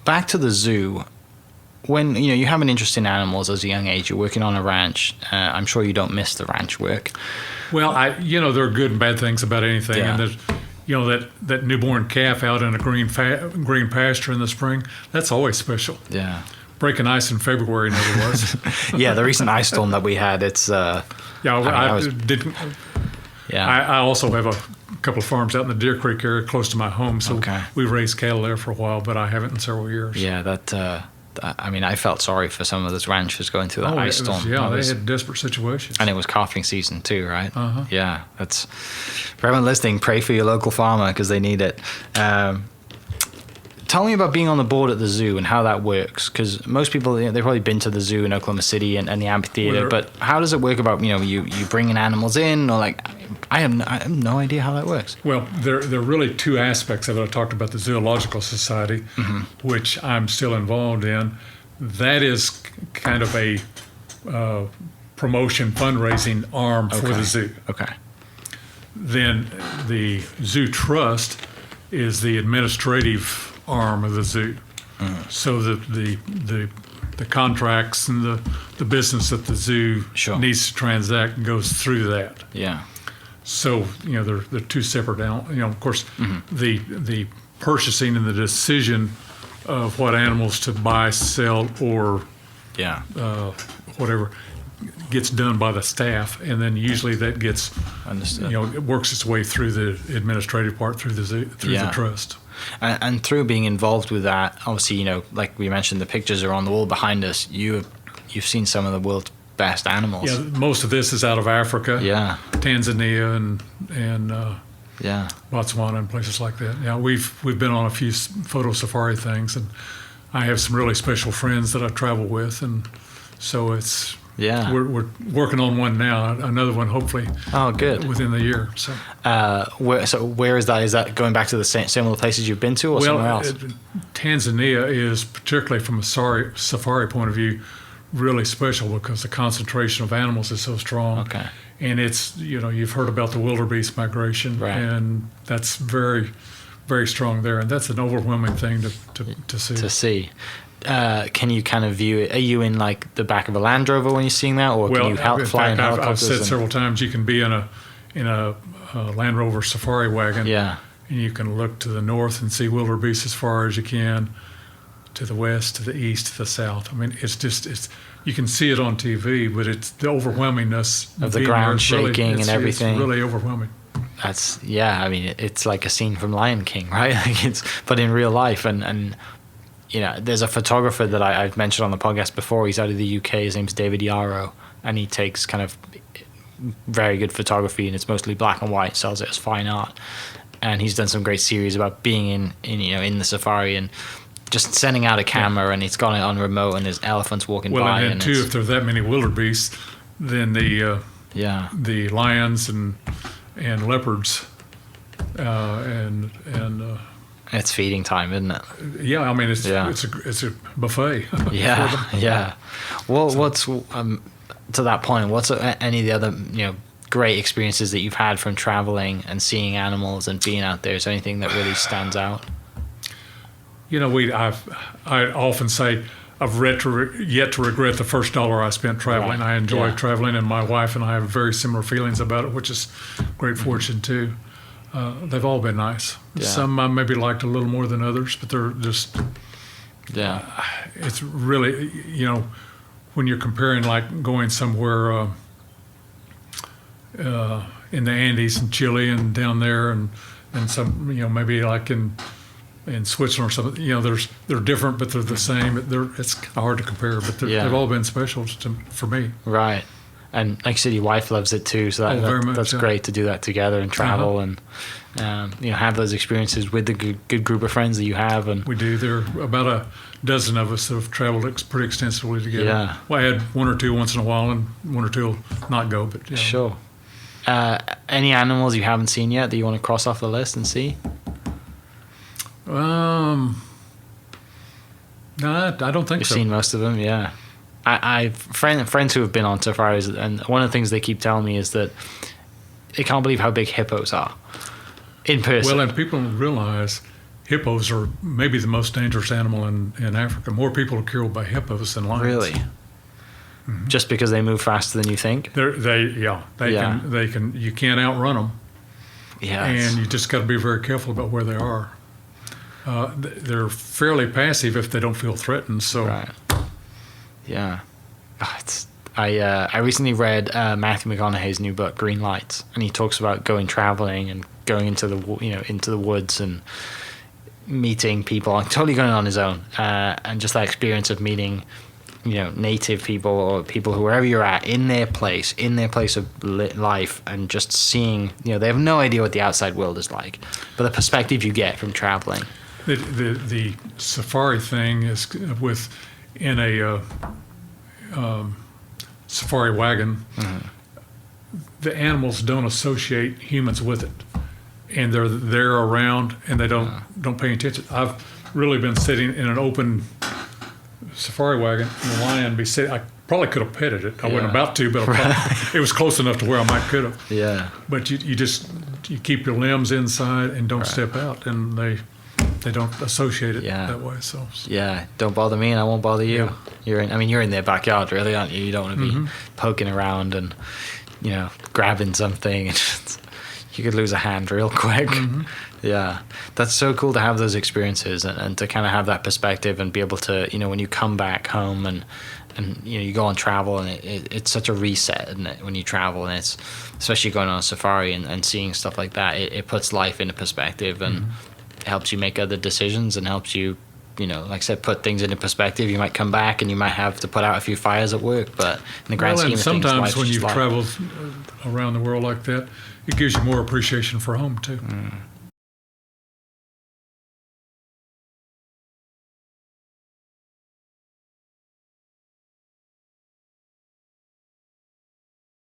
back to the zoo. When you have an interest in animals as a young age, you're working on a ranch. I'm sure you don't miss the ranch work. Well, there are good and bad things about anything, Yeah. and there's, that newborn calf out in a green pasture in the spring. That's always special. Yeah. Breaking ice in February never was. Yeah, the recent ice storm that we had, it's... I didn't. Yeah. I also have a couple of farms out in the Deer Creek area close to my home, so we raised cattle there for a while, but I haven't in several years. Yeah, I felt sorry for some of those ranchers going through that ice storm. They had desperate situations. And it was calving season too, right? Uh-huh. Yeah, that's... For everyone listening, pray for your local farmer because they need it. Tell me about being on the board at the zoo and how that works, because most people, they've probably been to the zoo in Oklahoma City and the amphitheater, but how does it work about, you bringing animals in, or like, I have no idea how that works. Well, there are really two aspects of it. I talked about the Zoological Society, which I'm still involved in. That is kind of a promotion fundraising arm for the zoo. Okay. Then the Zoo Trust is the administrative arm of the zoo. So the contracts and the business that the zoo needs to transact goes through that. Yeah. So they're two separate. Of course, the purchasing and the decision of what animals to buy, sell, or whatever gets done by the staff, and then usually that gets it works its way through the administrative part through the zoo, through the trust. And through being involved with that, obviously, like we mentioned, the pictures are on the wall behind us. You've seen some of the world's best animals. Yeah, most of this is out of Africa. Yeah. Tanzania and Botswana and places like that. Yeah, we've been on a few photo safari things, and I have some really special friends that I travel with, and so it's. Yeah, we're working on one now. Another one, hopefully. Oh, good. Within the year. So, where is that? Is that going back to the similar places you've been to, or somewhere else? Tanzania is, particularly from a safari point of view, really special because the concentration of animals is so strong. Okay. And it's you've heard about the wildebeest migration, right. And that's very, very strong there, and that's an overwhelming thing to see. To see. Can you kind of view it? Are you in like the back of a Land Rover when you're seeing that, or can you fly in helicopters? I've said several times you can be in a Land Rover safari wagon. Yeah. And you can look to the north and see wildebeest as far as you can, to the west, to the east, to the south. I mean, it's you can see it on TV, but it's the overwhelmingness of the ground shaking and everything. It's really overwhelming. It's like a scene from Lion King, right? But in real life, and there's a photographer that I've mentioned on the podcast before. He's out of the UK. His name's David Yarrow, and he takes kind of very good photography, and it's mostly black and white, sells it as fine art. And he's done some great series about being in the safari and just sending out a camera, and he's got it on remote, and there's elephants walking by. And too, if there's that many wildebeest, then the lions and leopards and it's feeding time, isn't it? Yeah, I mean it's a buffet. Yeah. Well, what's to that point? What's any of the other great experiences that you've had from traveling and seeing animals and being out there? Is there anything that really stands out? I often say I've yet to regret the first dollar I spent traveling. Right. I enjoy traveling, and my wife and I have very similar feelings about it, which is great fortune too. They've all been nice. Yeah. Some I maybe liked a little more than others, but they're just it's really when you're comparing like going somewhere in the Andes in Chile and down there and some maybe like in Switzerland or something, they're different, but they're the same. It's hard to compare, but they've all been special for me. Right. And like you said, your wife loves it too, so that's great to do that together and travel and have those experiences with the good group of friends that you have. And we do. There are about a dozen of us that have traveled pretty extensively together. Yeah. Well, I had one or two once in a while, and one or two will not go. But sure. Any animals you haven't seen yet that you want to cross off the list and see? No, I don't think so. You've seen most of them, yeah. I've friends who have been on safaris, and one of the things they keep telling me is that they can't believe how big hippos are in person. Well, and people don't realize hippos are maybe the most dangerous animal in Africa. More people are killed by hippos than lions. Really? Just because they move faster than you think? They can. You can't outrun them. Yeah. And you just got to be very careful about where they are. They're fairly passive if they don't feel threatened. So, right. Yeah. I recently read Matthew McConaughey's new book, Green Lights, and he talks about going traveling and going into the woods and meeting people, totally going on his own, and just that experience of meeting, native people or people who, wherever you're at, in their place of life, and just seeing, they have no idea what the outside world is like, but the perspective you get from traveling. The safari thing is in a safari wagon. Mm-hmm. The animals don't associate humans with it, and they're around, and they don't pay attention. I've really been sitting in an open safari wagon, and the lion be sitting. I probably could have petted it. I wasn't about to, but it was close enough to where I might could have. Yeah. But you keep your limbs inside and don't step out, and they don't associate it that way. So don't bother me and I won't bother you. Yeah. You're in their backyard, really, aren't you? You don't want to be poking around and grabbing something. You could lose a hand real quick. Mm-hmm. Yeah, that's so cool to have those experiences and to kind of have that perspective and be able to, when you come back home and you go on travel, and it's such a reset, isn't it, when you travel, and it's especially going on a safari and seeing stuff like that, it puts life into perspective and helps you make other decisions and helps you, like I said, put things into perspective. You might come back and you might have to put out a few fires at work, but in the grand scheme of things, sometimes when you've traveled around the world like that, it gives you more appreciation for home too.